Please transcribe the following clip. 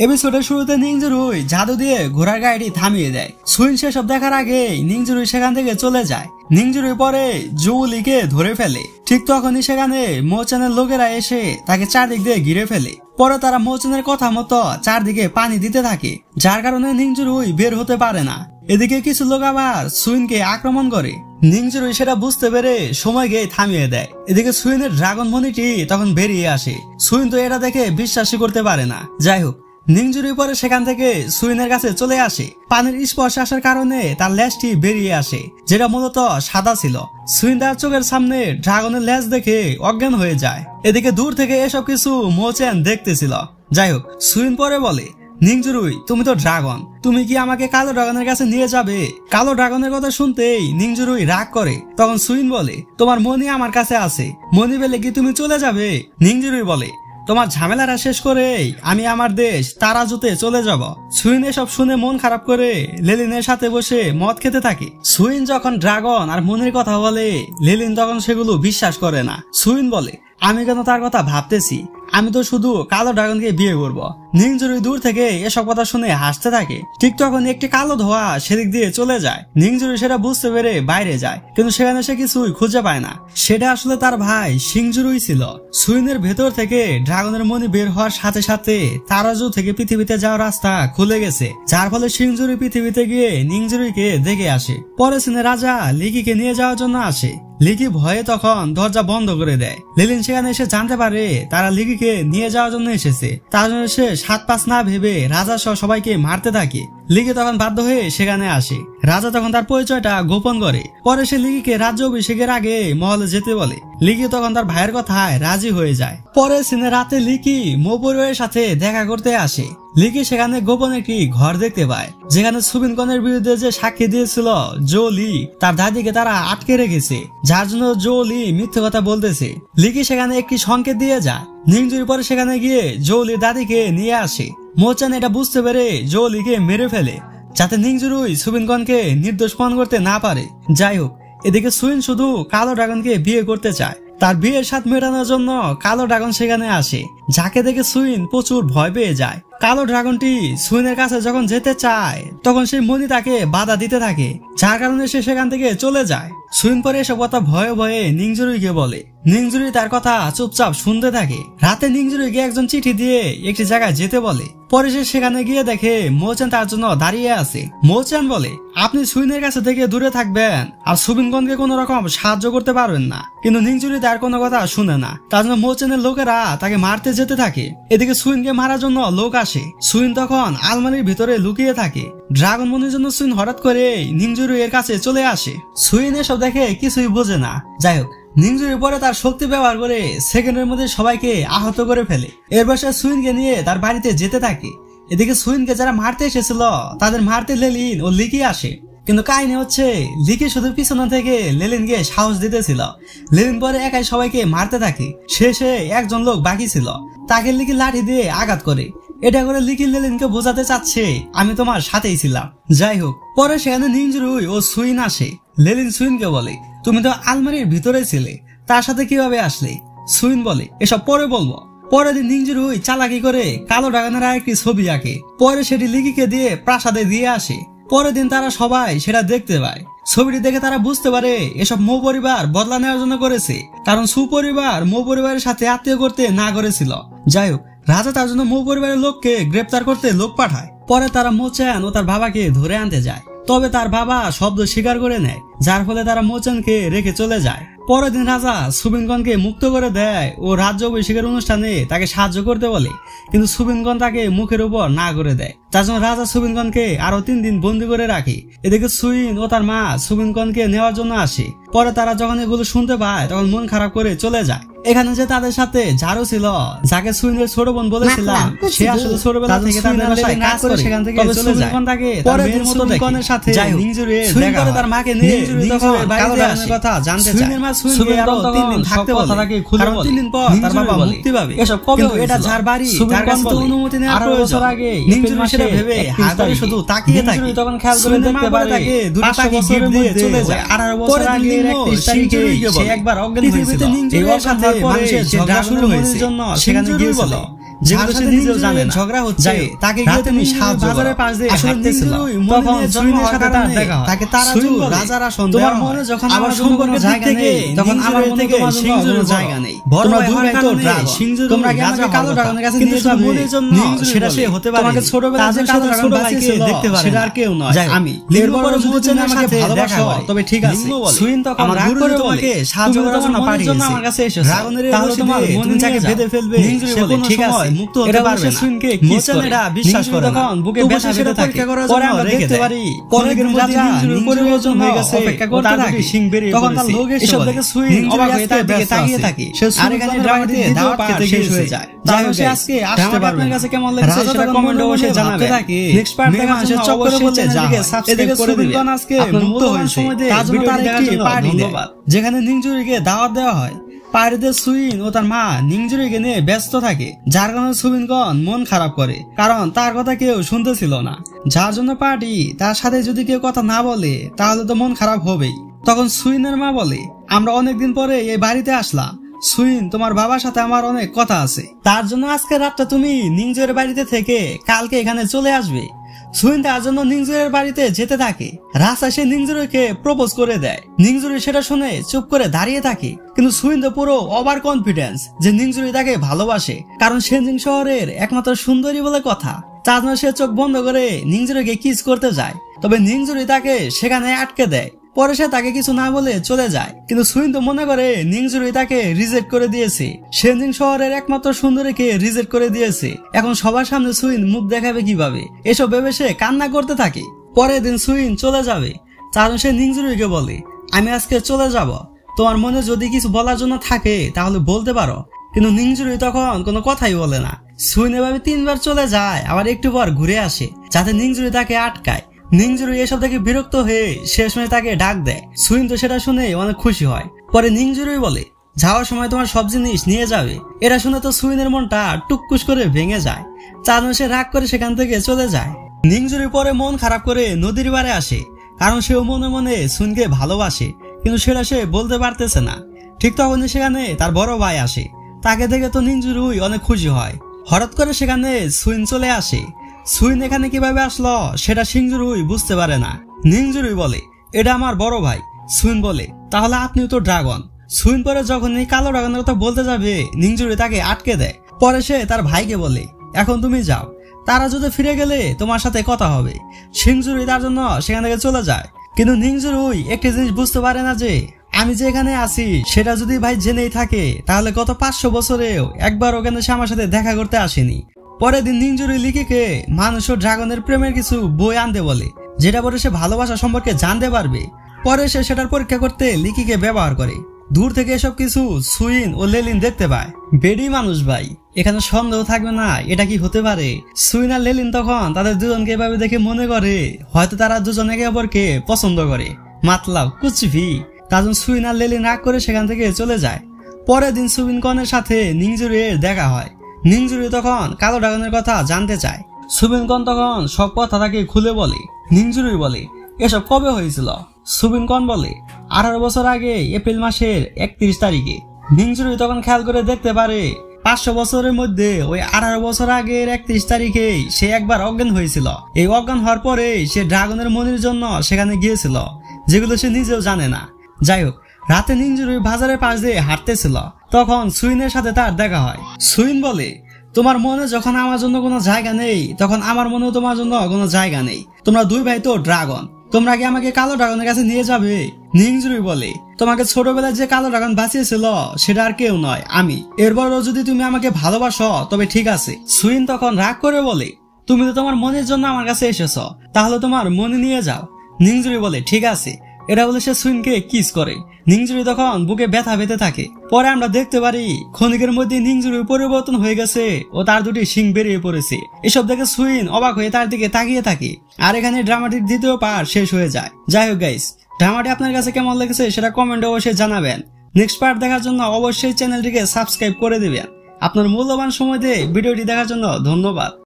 এপিসোডের শুরুতে নিংজুরুই জাদু দিয়ে ঘোড়ার গাড়িটি থামিয়ে দেয়। সুইন সেসব দেখার আগে নিংজুরুই সেখান থেকে চলে যায়। নিংজুরুই পরে জুলিকে ধরে ফেলে। ঠিক তখনই সেখানে মোচানের লোকেরা এসে তাকে চারদিক দিয়ে ঘিরে ফেলে। পরে তারা মোচানের কথা মতো চারদিকে পানি দিতে থাকে, যার কারণে নিংজুরুই বের হতে পারে না। এদিকে কিছু লোক আবার সুইনকে আক্রমণ করে। নিংজুরুই সেটা বুঝতে পেরে সময়কে থামিয়ে দেয়। এদিকে সুইনের ড্রাগন মনিটি তখন বেরিয়ে আসে। সুইন তো এটা দেখে বিশ্বাসই করতে পারে না। যাই হোক, নিংজুরুই পরে সেখান থেকে সুইনের কাছে চলে আসে। পানির স্পর্শ আসার কারণে তার লেজটি বেরিয়ে আসে, যেটা মূলত সাদা ছিল। সুইন তার চোখের সামনে ড্রাগনের লেজ দেখে অজ্ঞান হয়ে যায়। এদিকে দূর থেকে এসব কিছু মোচেন দেখতেছিল। যাই হোক, সুইন পরে বলে, নিংজুরুই তুমি তো ড্রাগন, তুমি কি আমাকে কালো ড্রাগনের কাছে নিয়ে যাবে? কালো ড্রাগনের কথা শুনতেই নিংজুরুই রাগ করে। তখন সুইন বলে, তোমার মনি আমার কাছে আছে, মনি পেলে কি তুমি চলে যাবে? নিংজুরুই বলে, তোমার ঝামেলাটা শেষ করে আমি আমার দেশ তারাজুতে চলে যাব। সুইন এসব শুনে মন খারাপ করে লেলিনের সাথে বসে মদ খেতে থাকে। সুইন যখন ড্রাগন আর মনির কথা বলে, লেলিন তখন সেগুলো বিশ্বাস করে না। সুইন বলে, আমি কেন তার কথা ভাবতেছি, আমি তো শুধু কালো ড্রাগনকে বিয়ে করব। নিংজুরুই দূর থেকে এসব কথা শুনে হাসতে থাকে। ঠিক তখন একটি কালো ধোঁয়া সেদিক দিয়ে চলে যায়। নিংজুরুই সেটা বুঝতে পেরে বাইরে যায়, কিন্তু সেখানে সে কিছুই খুঁজে পায় না। সেটা আসলে তার ভাই সিংজুরুই ছিল। সুইনের ভেতর থেকে ড্রাগনের মনি বের হওয়ার সাথে সাথে তারাজু থেকে পৃথিবীতে যাওয়ার রাস্তা খুলে গেছে, যার ফলে সিংজুরুই পৃথিবীতে গিয়ে নিংজুরুইকে দেখে আসে। পরে সিনে রাজা লিকিকে নিয়ে যাওয়ার জন্য আসে। লিকি ভয়ে তখন দরজা বন্ধ করে দেয়। লেলিন সেখানে এসে জানতে পারে তারা লিকিকে নিয়ে যাওয়ার জন্য এসেছে। তার জন্য সে 7-5 না ভেবে রাজা সহ সবাইকে মারতে থাকে। লিকি তখন বাধ্য হয়ে সেখানে আসে। রাজা তখন তার পরিচয়টা গোপন করে। পরে সে লিকিকে রাজ্য অভিষেকের আগে মহলে যেতে বলে। লিকি তখন তার ভাইয়ের কথায় রাজি হয়ে যায়। পরে সিনে রাতে লিকি মো পরিবারের সাথে দেখা করতে আসে। লিকি সেখানে গোপন একটি ঘর দেখতে পায়, যেখানে সুবিনকনের বিরুদ্ধে যে সাক্ষী দিয়েছিল জোলি, তার দাদিকে তারা আটকে রেখেছে, যার জন্য জোলি মিথ্যে কথা বলতেছে। লিকি সেখানে একটি সংকেত দিয়ে যায়। নিংজুরি পরে সেখানে গিয়ে জোলির দাদিকে নিয়ে আসে। মোচান এটা বুঝতে পেরে জোলিকে মেরে ফেলে, যাতে নিংজুরুই সুবিনকনকে নির্দোষ প্রমাণ করতে না পারে। যাই হোক, এদিকে সুইন শুধু কালো ড্রাগনকে বিয়ে করতে চায়। তার বিয়ের স্বাদ মেটানোর জন্য কালো ড্রাগন সেখানে আসে, যাকে দেখে সুইন প্রচুর ভয় পেয়ে যায়। কালো ড্রাগনটি সুইনের কাছে যখন যেতে চায়, তখন সেই মনি তাকে বাধা দিতে থাকে, যার কারণে সে সেখান থেকে চলে যায়। সুইন পরে এসব কথা ভয়ে ভয়ে নিংজুরুইকে বলে। নিংজুরুই তার কথা চুপচাপ শুনতে থাকে। রাতে নিংজুরুইকে একজন চিঠি দিয়ে একটি জায়গায় যেতে বলে। পরে সে সেখানে গিয়ে দেখে মোচান তার জন্য দাঁড়িয়ে আছে। মোচান বলে, আপনি সুইনের কাছে থেকে দূরে থাকবেন আর সুবিনকনকে কোন রকম সাহায্য করতে পারবেন না। কিন্তু নিংজুরুই তার কোনো কথা শুনে না। তার জন্য মোচানের লোকেরা তাকে মারতে যেতে থাকে। এদিকে সুইনকে মারার জন্য লোক আসে। সুইন তখন আলমারির ভিতরে লুকিয়ে থাকে। ড্রাগন মনির জন্য সুইন হঠাৎ করে নিংজুরুই এর কাছে চলে আসে। সুইন এসব দেখে কিছুই বোঝে না। যাই হোক, নিংজুরি পরে তার শক্তি ব্যবহার করে সেকেন্ডের মধ্যে সবাইকে আহত করে ফেলে। এরপর সে সুইনকে নিয়ে তার বাড়িতে যেতে থাকে। এদিকে সুইনকে যারা মারতে এসেছিল তাদের মারতে লেলিন ও লিকি আসে। কিন্তু কাহিনী হচ্ছে, লিকি শুধু পিছনে থেকে লেলিনকে সাহস দিতেছিল। লেলিন পরে একাই সবাইকে মারতে থাকে। শেষে একজন লোক বাকি ছিল, তাকে লিকি লাঠি দিয়ে আঘাত করে। এটা করে লিকি লেলিনকে বোঝাতে চাচ্ছে, আমি তোমার সাথেই ছিলাম। যাই হোক, পরে সেখানে নিংজুরুই ও সুইন আসে। লেলিন সুইনকে বলে, তুমি তো আলমারির ভিতরে ছিলে, তার সাথে কিভাবে আসলে? সুইন বলে, এসব পরে বলবো। পরের দিন নিংজুরুই চালাকি করে কালো ড্রাগনের একটি ছবি আঁকে। পরে সেটি লিকিকে দিয়ে প্রাসাদে দিয়ে আসে। পরের দিন তারা সবাই সেটা দেখতে পায়। ছবিটি দেখে তারা বুঝতে পারে এসব মো পরিবার বদলা নেওয়ার জন্য করেছে, কারণ সুপরিবার মো পরিবারের সাথে আত্মীয় করতে না করেছিল। যাই হোক, রাজা তার জন্য মো পরিবারের লোককে গ্রেপ্তার করতে লোক পাঠায়। পরে তারা মোচান ও তার বাবাকে ধরে আনতে যায়, তবে তার বাবা শব্দ স্বীকার করে নেয়, যার ফলে তারা মোচানকে রেখে চলে যায়। পরের দিন রাজা সুবিনকনকে মুক্ত করে দেয় ও রাজ্য অভিষেকের অনুষ্ঠানে তাকে সাহায্য করতে বলে, কিন্তু সুবিনকন তাকে মুখের উপর না করে দেয়। তার জন্য রাজা সুবিনকনকে আরো 3 দিন বন্দী করে রাখে। এদিকে সুইন ও তার মা সুবিনকনকে নেওয়ার জন্য আসে। পরে তারা যখন এগুলো শুনতে পায়, তখন মন খারাপ করে চলে যায়। এখানে যে তাদের সাথে ঝাড়ু ছিল, যাকে সুইনের ছোট বোন বলেছিলাম, সে আসলে ছোটবেলা থেকে তাদের বাসায় কাজ করে সেখান থেকে চলে যায়। তাকে পরে মেয়ের মতো দেখে। সাথে সুইন করে তার মাকে নিয়ে বাড়িতে আসে, কথা জানতে চায়। সুইনকে আরো 3 দিন থাকতে বলে, কারণ 3 দিন পর তার বাবা মুক্তি পাবে। কিন্তু এটা যার বাড়ি, তার কাছে তো অনুমতি নেওয়ার প্রয়োজন। নিংজুরি সেটা ভেবে হাতে শুধু তাকিয়ে থাকে। তখন খেয়াল করে দেখতে পারে তাকে 2 টাকা গিফট দিয়ে চলে যায়। 18 বছর আগে সে একবার অজ্ঞান হয়েছিল। এই অজ্ঞান হওয়ার পরে মানুষের ঝগড়া শুরু হয়েছে জন্য সেখানে গিয়েছিল। যেগুলো সে নিজেও জানে না। ঝগড়া হচ্ছে তাকে গিয়ে তুমি সাহায্য বাজারের পাশ দিয়ে হাঁটতেছিল, তখন সুইনের সাথে তার দেখা হয়। তাকে তারাজু রাজার আসন তোমার মনে যখন আমার সম্পর্কে জায়গা নেই, তখন আমার মনে তোমার সিংজুরের জায়গা নেই। তোমরা দুই ভাই তো ড্রাগন, তোমরা কি আমাকে কালো ড্রাগনের কাছে নিয়ে যাবে? সেটা সে হতে পারে তোমাকে ছোটবেলায় যে কালো ড্রাগন বাঁচিয়েছিল দেখতে পারে, সেটা আর কেউ নয় আমি। এরপর যদি তুমি আমাকে ভালোবাসো তবে ঠিক আছে। সুইন তখন রাগ করে তোমাকে সাহায্য করার জন্য পাঠিয়েছে আমার কাছে এসেছো, ড্রাগনের তাহলে তোমার মনে যাকে বেঁধে ফেলবে সে কোনো ঠিক আছে মুক্ত হতে পারবে না। সুইনকে কিস করে বিশ্বাস করে তখন বুকে ব্যথা পেতে থাকে। পরে আমরা দেখতে পারি পরের রাজা পরিবর্তন হয়ে গেছে, অপেক্ষা করতে থাকে সিং বেরিয়ে তখন তার লোক এসে দেখে সুইন অবাক হয়ে তার দিকে তাকিয়ে থাকে। আর এখানে ড্রামাটি দাওয়াত খেতে শেষ হয়ে যায়। যাই হোক আজকে আসতে পারবে। আপনার কাছে কেমন লাগছে সেটা কমেন্টে অবশ্যই জানাবেন। নেক্সট পার্ট দেখার জন্য চক্করে বলতে চ্যানেলটিকে সাবস্ক্রাইব করে দিবেন। আজকে মুক্ত হয়েছে তার জন্য তার একটি পার্টি ধন্যবাদ, যেখানে নিংজুরিকে দাওয়াত দেওয়া হয়। পার্টিতে সুইন ও তার মা নিংজুরিকে নিয়ে ব্যস্ত থাকে, যার কারণে সুইনগণ মন খারাপ করে, কারণ তার কথা কেউ শুনতেছিল না। যার জন্য পার্টি তার সাথে যদি কেউ কথা না বলে তাহলে তো মন খারাপ হবেই। তখন সুইনের মা বলে, আমরা অনেকদিন পরে এই বাড়িতে আসলাম, সুইন তোমার বাবার সাথে আমার অনেক কথা আছে, তার জন্য আজকে রাতটা তুমি নিংজুরের বাড়িতে থেকে কালকে এখানে চলে আসবে। সুইন তার জন্য নিংজুরের বাড়িতে যেতে থাকে। রাস্তায় সে নিংজুরিকে প্রপোজ করে দেয়। নিংজুরি সেটা শুনে চুপ করে দাঁড়িয়ে থাকে, কিন্তু সুইন তো পুরো ওভার কনফিডেন্স যে নিংজুরি তাকে ভালোবাসে, কারণ সেনজিং শহরের একমাত্র সুন্দরী বলে কথা। তার জন্য সে চোখ বন্ধ করে নিংজুরিকে কিস করতে যায়, তবে নিংজুরি তাকে সেখানে আটকে দেয়। পরে সে তাকে কিছু না বলে চলে যায়, কিন্তু সুইন তো মনে করে নিংজুরি তাকে রিজেক্ট করে দিয়েছে, সেনজিং শহরের একমাত্র সুন্দরীকে রিজেক্ট করে দিয়েছে। এখন সবার সামনে সুইন মুখ দেখাবে কিভাবে, এসব ভেবে সে কান্না করতে থাকে। পরের দিন সুইন চলে যাবে, কারণ সে নিংজুরিকে বলে, আমি আজকে চলে যাব, তোমার মনে যদি কিছু বলার জন্য থাকে তাহলে বলতে পারো। কিন্তু নিংজুরি তখন কোনো কথাই বলে না। সুইন এভাবে 3 বার চলে যায়, আবার একটু পর ঘুরে আসে যাতে নিংজুরি তাকে আটকায়। নিংজুরি এসব দেখে বিরক্ত হয়ে শেষমেশ তাকে ডাক দেয়। সুইন তো সেটা শুনে অনেক খুশি হয়। পরে নিংজুরি বলে, যাওয়ার সময় তোমার সব জিনিস নিয়ে যাবে। এটা শুনে তো সুইনের মনটা টুককুস করে ভেঙে যায়, তার সে রাগ করে সেখান থেকে চলে যায়। নিংজুরি পরে মন খারাপ করে নদীর পাড়ে আসে, কারণ সেও মনে মনে সুইনকে ভালোবাসে, কিন্তু সেটা সে বলতে পারতেছে না। ঠিক তখনই সেখানে তার বড় ভাই আসে, তাকে দেখে তো নিংজুরি অনেক খুশি হয়। হঠাৎ করে সেখানে সুইন চলে আসে। সুইন এখানে কিভাবে আসলো সেটা নিংজুরি বুঝতে পারে না। নিংজুরি বলে, এটা আমার বড় ভাই। সুইন বলে, তাহলে আপনিও তো ড্রাগন। সুইন পরে যখন এই কালো ড্রাগনের কথা বলতে যাবে, নিংজুরি তাকে আটকে দেয়। পরে সে তার ভাইকে বলে, এখন তুমি যাও, তারা যদি ফিরে গেলে তোমার সাথে কথা হবে। নিংজুরি তার জন্য সেখান থেকে চলে যায়, কিন্তু নিংজুরি একটি জিনিস বুঝতে পারে না যে আমি যে এখানে আছি সেটা যদি ভাই জেনেই থাকে তাহলে গত 500 বছরেও একবার ওখানে সে আমার সাথে দেখা করতে আসেনি। পরের দিন নিংজুরি লিকিকে মানুষ ও ড্রাগনের প্রেমের কিছু বই আনতে বলে, যেটা পরে সে ভালোবাসা সম্পর্কে জানতে পারবে। পরে সে সেটার পরীক্ষা করতে লিকিকে ব্যবহার করে। দূর থেকে এসব কিছু সুইন ও লেলিন দেখতে পায়। বেডি মানুষ ভাই, এখানে সন্দেহ থাকবে না এটা কি হতে পারে। সুইন আর লেলিন তখন তাদের দুজনকে এভাবে দেখে মনে করে হয়তো তারা দুজন একে অপরকে পছন্দ করে। মাতলাব কুচভি। তার জন্য সুইন আর লেলিন রাগ করে সেখান থেকে চলে যায়। পরের দিন সুইন কনের সাথে নিংজুরির দেখা হয়। নিংজুরি তখন কালো ড্রাগনের কথা জানতে চায়। সুবিন কন তখন সব কথা তাকে খুলে বলে। নিংজুরি বলে, এসব কবে হয়েছিল? সুবিন কন বলে, 18 বছর আগে এপ্রিল মাসের 31 তারিখে। নিংজুরি তখন খেয়াল করে দেখতে পারে 500 বছরের মধ্যে ওই 18 বছর আগের 31 তারিখে সে একবার অজ্ঞান হয়েছিল। এই অজ্ঞান হওয়ার পরে সে ড্রাগনের মনির জন্য সেখানে গিয়েছিল, যেগুলো সে নিজেও জানে না। যাই হোক, রাতে নিংজুরি বাজারের পাশ দিয়ে হাঁটতেছিল, তখন সুইনের সাথে তার দেখা হয়। সুইন বলে, তোমার মনে যখন আমার জন্য কোনো জায়গা নেই তখন আমার মনেও তোমার জন্য কোনো জায়গা নেই। তোমরা দুই ভাই তো ড্রাগন, তোমরা কি আমাকে কালো ড্রাগনের কাছে নিয়ে যাবে? নিংজুরি বলে, তোমাকে ছোটবেলায় যে কালো ড্রাগন বাঁচিয়েছিল সেটা আর কেউ নয় আমি। এরপরও যদি তুমি আমাকে ভালোবাসো তবে ঠিক আছে। সুইন তখন রাগ করে বলে, তুমি তো তোমার মনের জন্য আমার কাছে এসেছো, তাহলে তোমার মনে নিয়ে যাও। নিংজুরি বলে, ঠিক আছে। এটা বলে সে সুইনকে কিস করে। নিংজুরি তখন বুকে ব্যথা পেতে থাকে। পরে আমরা দেখতে পারি ক্ষণিকের মধ্যে নিংজুরির পরিবর্তন হয়ে গেছে ও তার দুটি শিং বেরিয়ে পড়েছে। এসব দেখে সুইন অবাক হয়ে তার দিকে তাকিয়ে থাকে। আর এখানে ড্রামাটির দ্বিতীয় পার্ট শেষ হয়ে যায়। যাই হোক গাইস, ড্রামাটি আপনার কাছে কেমন লেগেছে সেটা কমেন্টে অবশ্যই জানাবেন। নেক্সট পার্ট দেখার জন্য অবশ্যই চ্যানেলটিকে সাবস্ক্রাইব করে দিবেন। আপনার মূল্যবান সময় দিয়ে ভিডিওটি দেখার জন্য ধন্যবাদ।